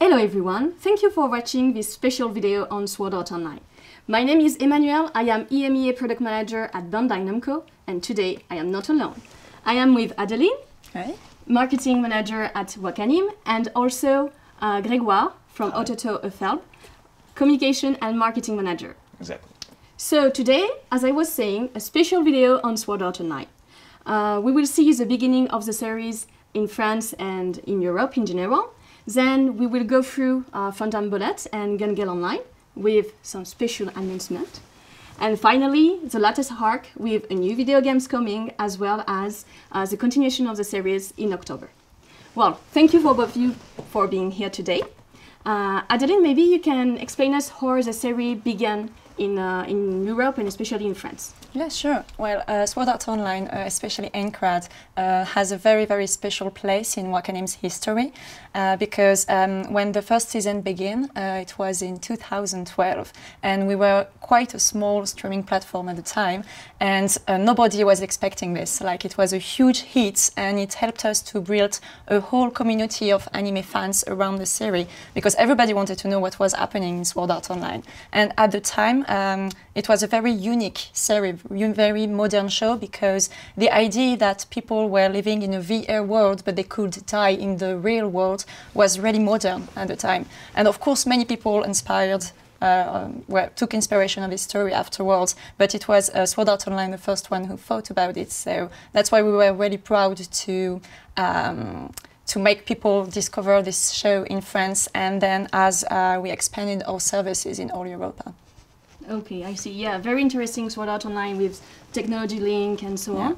Hello everyone, thank you for watching this special video on Sword Art Online. My name is Emmanuel, I am EMEA Product Manager at Bandai Namco, and today I am not alone. I am with Adeline, Hi. Marketing Manager at Wakanim, and also Grégoire from Autoto Efelb, Communication and Marketing Manager. Exactly. So today, as I was saying, a special video on Sword Art Online. We will see the beginning of the series in France and in Europe in general. Then we will go through Phantom Bullet and Gun Gale Online with some special announcement. And finally, the latest arc with a new video games coming, as well as the continuation of the series in October. Well, thank you for both of you for being here today. Adeline, maybe you can explain us how the series began in Europe and especially in France. Yeah, sure. Well, Sword Art Online, especially Encrad, has a very, very special place in Wakanim's history because when the first season began, it was in 2012, and we were quite a small streaming platform at the time, and nobody was expecting this. Like, it was a huge hit, and it helped us to build a whole community of anime fans around the series, because everybody wanted to know what was happening in Sword Art Online. And at the time, it was a very unique series, very modern show, because the idea that people were living in a VR world but they could die in the real world was really modern at the time. And of course many people inspired took inspiration of this story afterwards, but it was Sword Art Online the first one who thought about it, so that's why we were really proud to make people discover this show in France, and then as we expanded our services in all Europe. Okay, I see. Yeah, very interesting Sword Art Online with technology link and so on.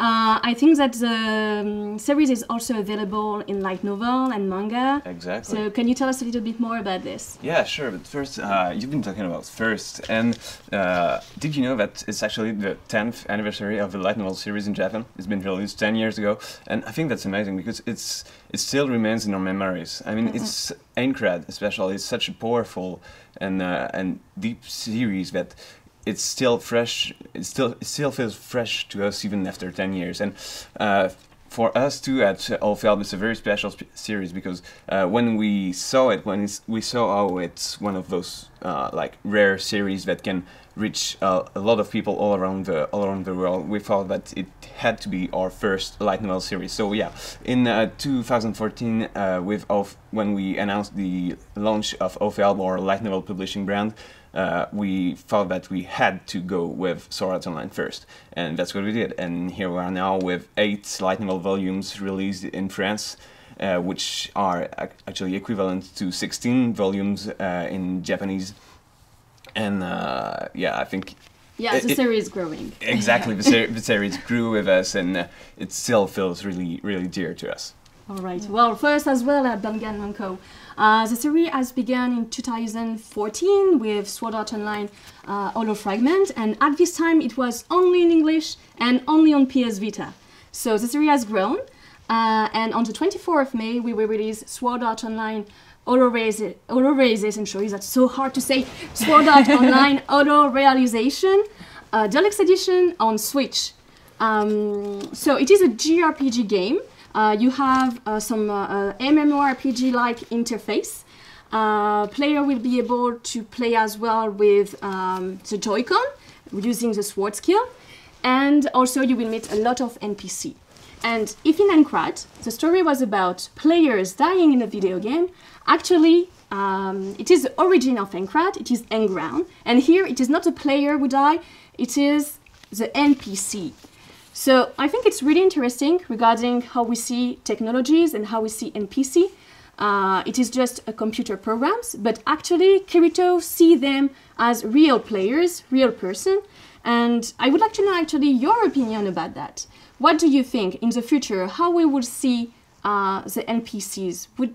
I think that the series is also available in light novel and manga. Exactly. So can you tell us a little bit more about this? Yeah, sure. But first, you've been talking about first, and did you know that it's actually the 10th anniversary of the light novel series in Japan? It's been released 10 years ago, and I think that's amazing because it still remains in our memories. I mean, it's Encrad especially. It's such a powerful and deep series that it's still fresh. It still feels fresh to us even after 10 years. And for us too at Efelb, it's a very special series because when we saw it, we saw how it's one of those like rare series that can reach a lot of people all around the world, we thought that it had to be our first light novel series. So yeah, in 2014, when we announced the launch of Efelb, our light novel publishing brand, we thought that we had to go with Sword Art Online first, and that's what we did. And here we are now with 8 light novel volumes released in France, which are actually equivalent to 16 volumes in Japanese. And yeah, I think... Yeah, the series is growing. Exactly, the series grew with us, and it still feels really, really dear to us. All right. Well, first as well at Bandai Namco, the series has begun in 2014 with Sword Art Online Holo Fragment, and at this time it was only in English and only on PS Vita. So the series has grown, and on the 24th of May we will release Sword Art Online Holo Realization. That's so hard to say. Sword Art Online Holo Realization Deluxe Edition on Switch. So it is a JRPG game. You have some MMORPG-like interface. Player will be able to play as well with the Joy-Con, using the sword skill, and also you will meet a lot of NPC. And if in Encrad, the story was about players dying in a video game, actually it is the origin of Encrad, it is Enground, and here it is not the player who dies, it is the NPC. So I think it's really interesting regarding how we see technologies and how we see NPC. It is just a computer programs, but actually Kirito see them as real players, real person. And I would like to know actually your opinion about that. What do you think in the future, how we will see the NPCs? Would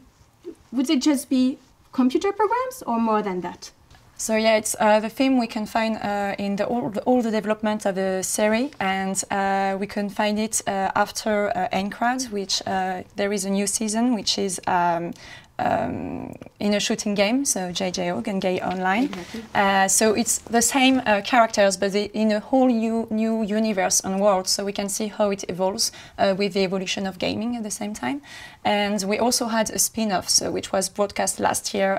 they just be computer programs or more than that? So yeah, it's the theme we can find in all the development of the series, and we can find it after Encrad, which there is a new season, which is in a shooting game, so JJO, Gengei Online. Exactly. So it's the same characters, but in a whole new universe and world, so we can see how it evolves with the evolution of gaming at the same time. And we also had a spin-off, so which was broadcast last year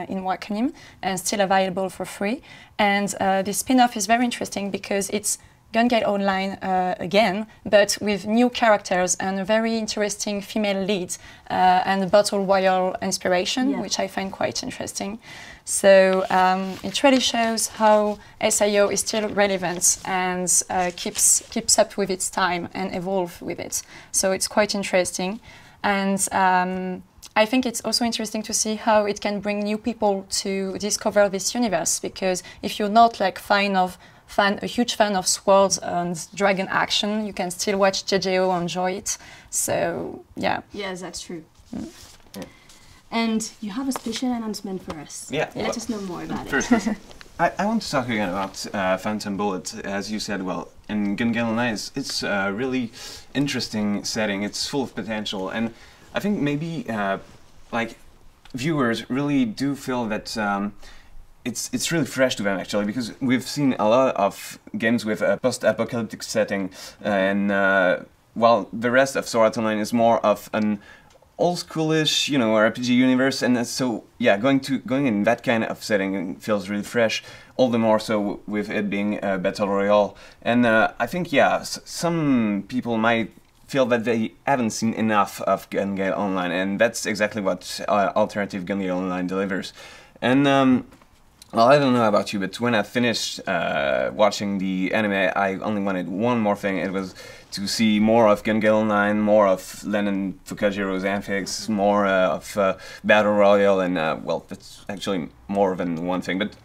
in Wakanim and still available for free. And this spin-off is very interesting because it's Gengei Online again, but with new characters and a very interesting female lead and a battle royale inspiration, which I find quite interesting. So it really shows how SIO is still relevant and keeps up with its time and evolve with it. So it's quite interesting. And I think it's also interesting to see how it can bring new people to discover this universe, because if you're not like a huge fan of swords and dragon action, you can still watch JJO and enjoy it. So, yeah. Yes, that's true. And you have a special announcement for us. Yeah. Let us know more about First, it. I want to talk again about Phantom Bullet. As you said, well, in Gengei Online, it's a really interesting setting. It's full of potential. And I think maybe, like, viewers really do feel that it's really fresh to them, actually, because we've seen a lot of games with a post-apocalyptic setting, and while the rest of Sword Art Online is more of an old-schoolish, you know, RPG universe, and so yeah, going in that kind of setting feels really fresh. All the more so with it being a battle royale, and I think yeah, some people might feel that they haven't seen enough of Gengei Online, and that's exactly what alternative Gengei Online delivers. And well, I don't know about you, but when I finished watching the anime, I only wanted one more thing. It was to see more of Gengei Online, more of Lennon Fukajiro's antics, more of Battle Royale, and well, that's actually more than one thing, but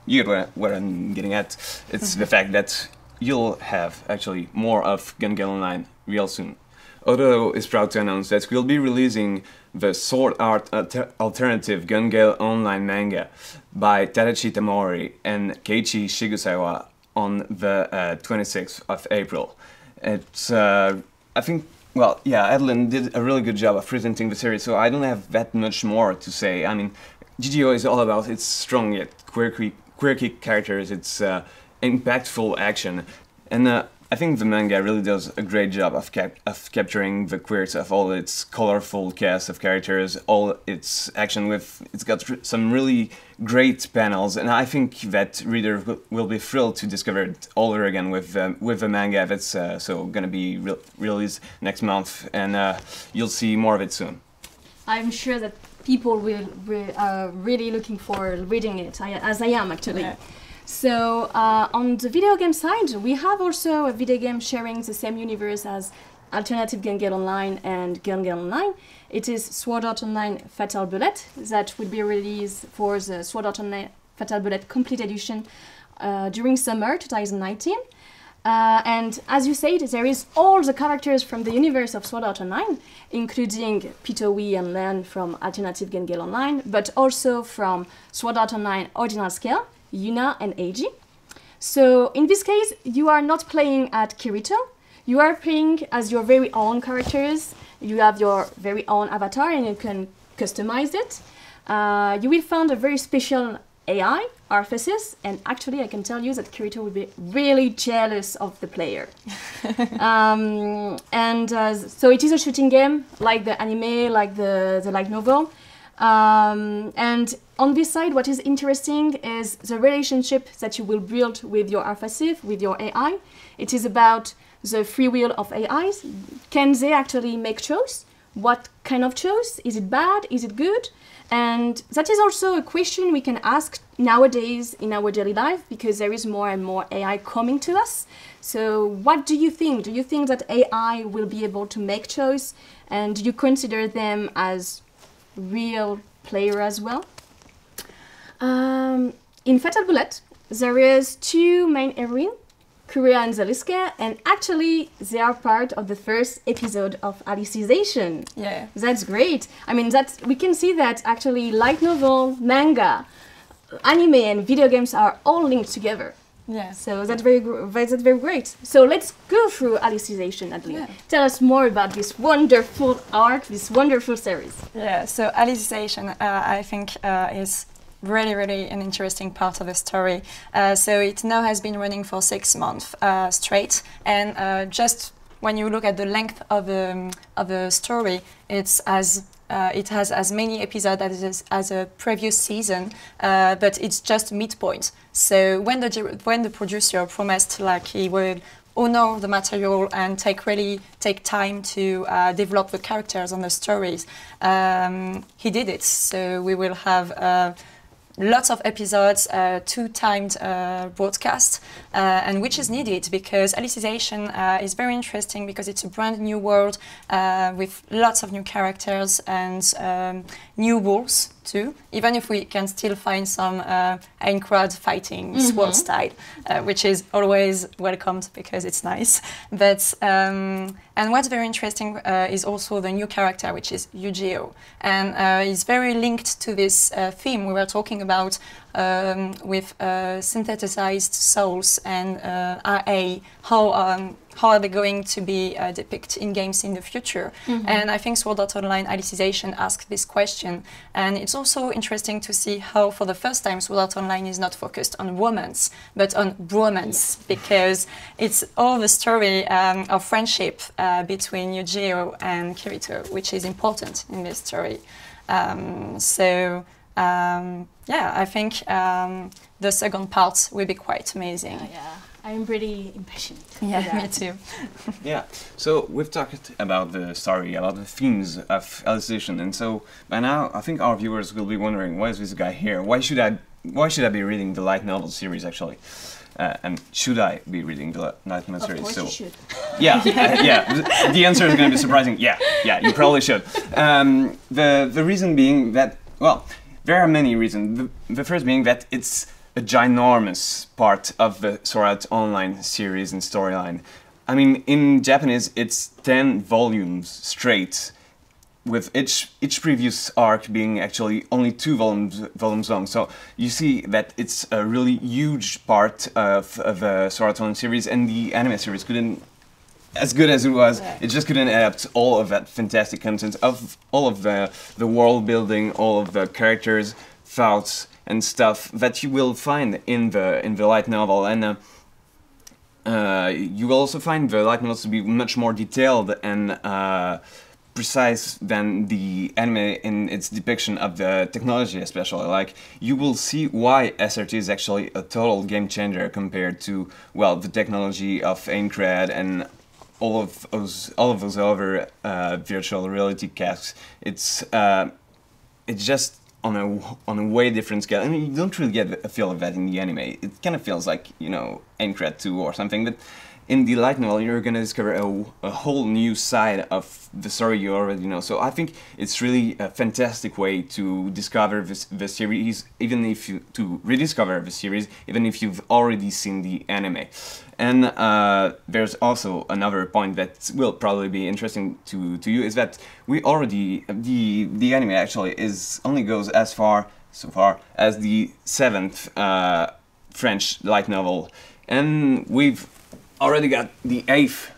you get what I'm getting at. It's the fact that you'll have actually more of Gengei Online real soon. Odo is proud to announce that we'll be releasing the Sword Art alternative Gengei Online manga by Tadashi Tamori and Keiichi Shigusawa on the 26th of April. It's, I think, well, yeah, Adeline did a really good job of presenting the series, so I don't have that much more to say. I mean, GGO is all about its strong yet quirky characters, its impactful action, and I think the manga really does a great job of capturing the quirks of all its colorful cast of characters, all its action it's got some really great panels, and I think that reader will be thrilled to discover it all over again with the manga that's so gonna be released next month, and you'll see more of it soon. I'm sure that people are really looking for reading it, as I am actually. Yeah. So on the video game side, we have also a video game sharing the same universe as alternative Gengei Online and Gengei Online. It is Sword Art Online Fatal Bullet that will be released for the Sword Art Online Fatal Bullet Complete Edition during summer 2019. And as you said, there is all the characters from the universe of Sword Art Online, including Pitowi and Len from alternative Gengei Online, but also from Sword Art Online Ordinal Scale, Yuna and Eiji. So in this case, you are not playing at Kirito, you are playing as your very own characters, you have your very own avatar and you can customize it. You will find a very special AI, Arthesis, and actually I can tell you that Kirito will be really jealous of the player. So it is a shooting game, like the anime, like the light novel. And on this side, what is interesting is the relationship that you will build with your Arthesis, with your AI. It is about the free will of AIs. Can they actually make choice? What kind of choice? Is it bad? Is it good? And that is also a question we can ask nowadays in our daily life, because there is more and more AI coming to us. So what do you think? Do you think that AI will be able to make choice? And do you consider them as real player as well? In Fatal Bullet, there is two main heroines, Kuria and Zaliska, and actually they are part of the first episode of Alicization. Yeah. That's great. I mean, we can see that actually light novel, manga, anime and video games are all linked together. Yeah. So that's very great. So let's go through Alicization, Adeline. Yeah. Tell us more about this wonderful arc, this wonderful series. Yeah, so Alicization, I think, is really an interesting part of the story. So it now has been running for 6 months straight, and just when you look at the length of the story, it has as many episodes as a previous season, but it's just midpoint. So when the producer promised like he would honor the material and take time to develop the characters and the stories, he did it. So we will have lots of episodes, 2 timed broadcasts, and which is needed because Alicization is very interesting because it's a brand new world with lots of new characters and new rules too, even if we can still find some Aincrad fighting sword style, which is always welcomed because it's nice. But and what's very interesting is also the new character, which is Yu-Gi-Oh, and is very linked to this theme we were talking about with synthesized souls and RA, how are they going to be depicted in games in the future? And I think Sword Art Online Alicization asked this question, and it's also interesting to see how for the first time Sword Art Online is not focused on romance but on bromance, because it's all the story of friendship between Yu-Gi-Oh and Kirito, which is important in this story. Yeah, I think the second part will be quite amazing. Yeah, I'm pretty impatient. Yeah, me too. Yeah, so we've talked about the story, about the themes of Alicization, and so by now I think our viewers will be wondering, why is this guy here? Why should I be reading the light novel series actually? And should I be reading the light novel series? Of course you should. Yeah, yeah. The answer is going to be surprising. Yeah, you probably should. The reason being that, well, there are many reasons. The first being that it's a ginormous part of the Sword Art Online series and storyline. I mean, in Japanese, it's 10 volumes straight, with each previous arc being actually only 2 volumes long. So you see that it's a really huge part of the Sword Art Online series, and the anime series couldn't, as good as it was, it just couldn't adapt all of that fantastic content of all of the world building, all of the characters, thoughts, and stuff that you will find in the light novel. And you will also find the light novels to be much more detailed and precise than the anime in its depiction of the technology, especially. Like, you will see why SRT is actually a total game changer compared to, well, the technology of Aincrad and all of those other virtual reality casks. It's just on a way different scale. I mean, you don't really get a feel of that in the anime. It kind of feels like, you know, Aincrad 2 or something, but in the light novel you're gonna discover a whole new side of the story you already know. So I think it's really a fantastic way to discover the series, even if you to rediscover the series, even if you've already seen the anime. And there's also another point that will probably be interesting to you, is that we already the anime actually only goes as far as the 7th French light novel, and we've already got the 8th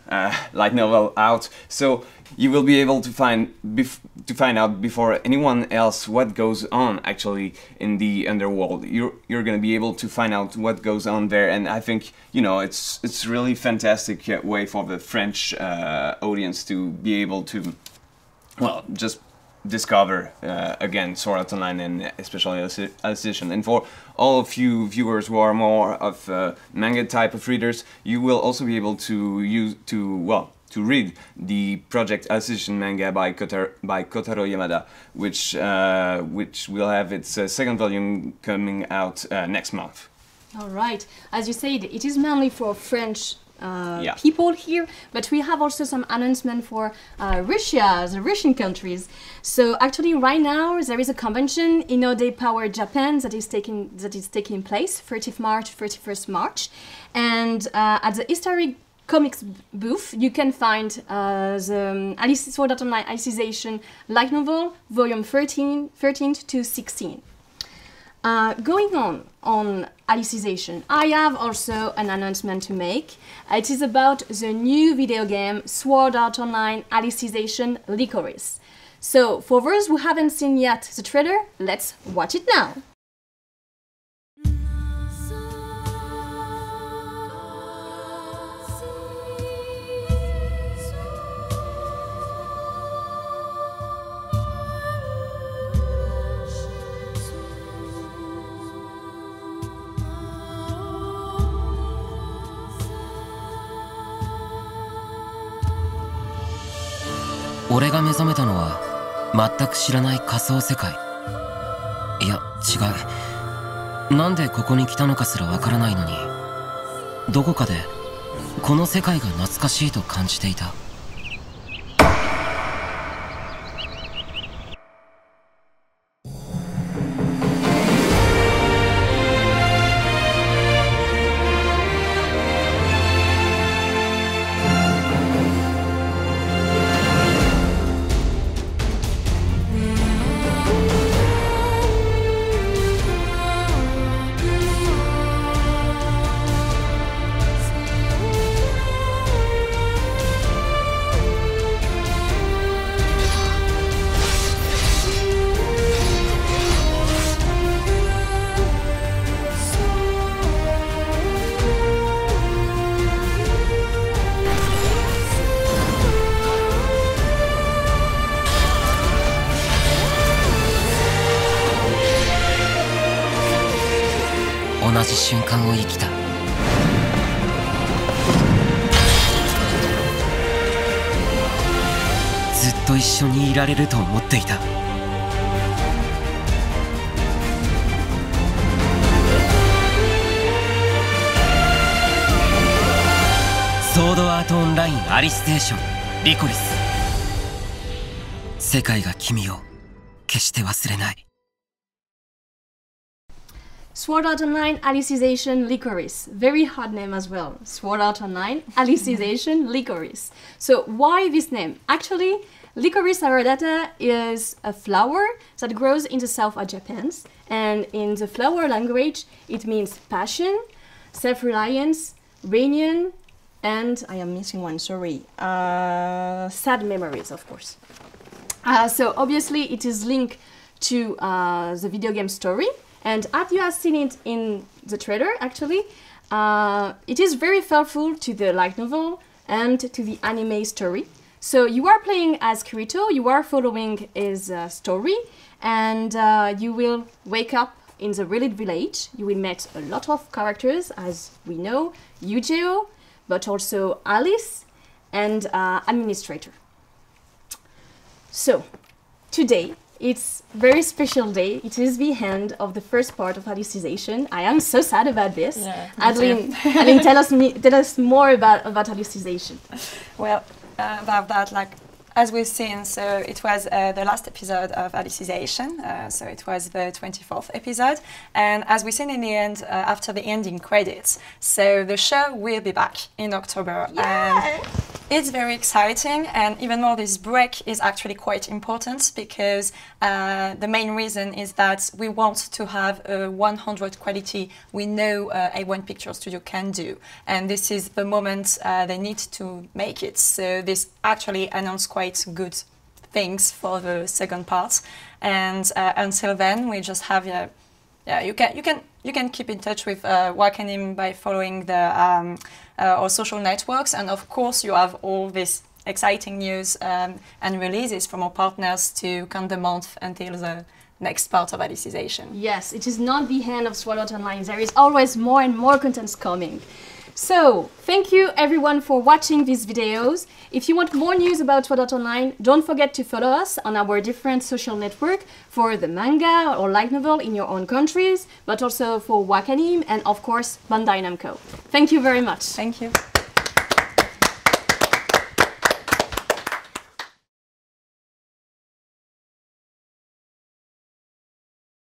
light novel out, so you will be able to find out before anyone else what goes on actually in the underworld. You're gonna be able to find out what goes on there, and I think, you know, it's really fantastic way for the French audience to be able to, well, just discover again Sword Art Online and especially Alicization. And for all of you viewers who are more of manga type of readers, you will also be able to read the Project Alicization manga by Kotaro Yamada, which will have its 2nd volume coming out next month. All right. As you said, it is mainly for French people here, but we have also some announcement for Russia, the Russian countries. So actually right now there is a convention in Ode Power Japan that is taking place 30th March, 31st March, and at the historic comics booth you can find the Sword Art Online Alicization light novel volume 13 to 16. Going on Alicization, I have also an announcement to make. It is about the new video game Sword Art Online Alicization Licorice. So, for those who haven't seen yet the trailer, let's watch it now.俺が目覚めたのは全く知らない仮想世界。いや違う。なんでここに来たのかすらわからないのに、どこかでこの世界が懐かしいと感じていた。同じ瞬間を生きた。ずっと一緒にいられると思っていた。ソードアートオンラインアリステーションリコリス。世界が君を決して忘れない。Sword Art Online Alicization Licorice. Very hard name as well. Sword Art Online Alicization Licorice. So why this name? Actually, licorice aurata is a flower that grows in the south of Japan. And in the flower language, it means passion, self-reliance, reunion, and I am missing one, sorry, sad memories, of course. So obviously it is linked to the video game story. And as you have seen it in the trailer, actually, it is very faithful to the light novel and to the anime story. So you are playing as Kirito, you are following his story, and you will wake up in the Relic Village. You will meet a lot of characters, as we know, Yujiro, but also Alice and Administrator. So, today, it's a very special day. It is the end of the first part of Alicization. I am so sad about this. Yeah, Adeline, tell us more about Alicization. Well, about that, like, as we've seen, so it was the last episode of Alicization, so it was the 24th episode, and as we've seen in the end, after the ending credits, so the show will be back in October. Yeah. And it's very exciting, and even more this break is actually quite important because the main reason is that we want to have a 100 quality we know A1 Picture Studio can do, and this is the moment they need to make it. So this actually announced quite good things for the second part, and until then we just have you can keep in touch with Wakanim by following the our social networks, and of course you have all this exciting news and releases from our partners to count the month until the next part of Alicization. Yes, it is not the end of Sword Art Online. There is always more and more contents coming. So, thank you everyone for watching these videos. If you want more news about Sword Art Online, don't forget to follow us on our different social network for the manga or light novel in your own countries, but also for Wakanim and of course Bandai Namco. Thank you very much. Thank you.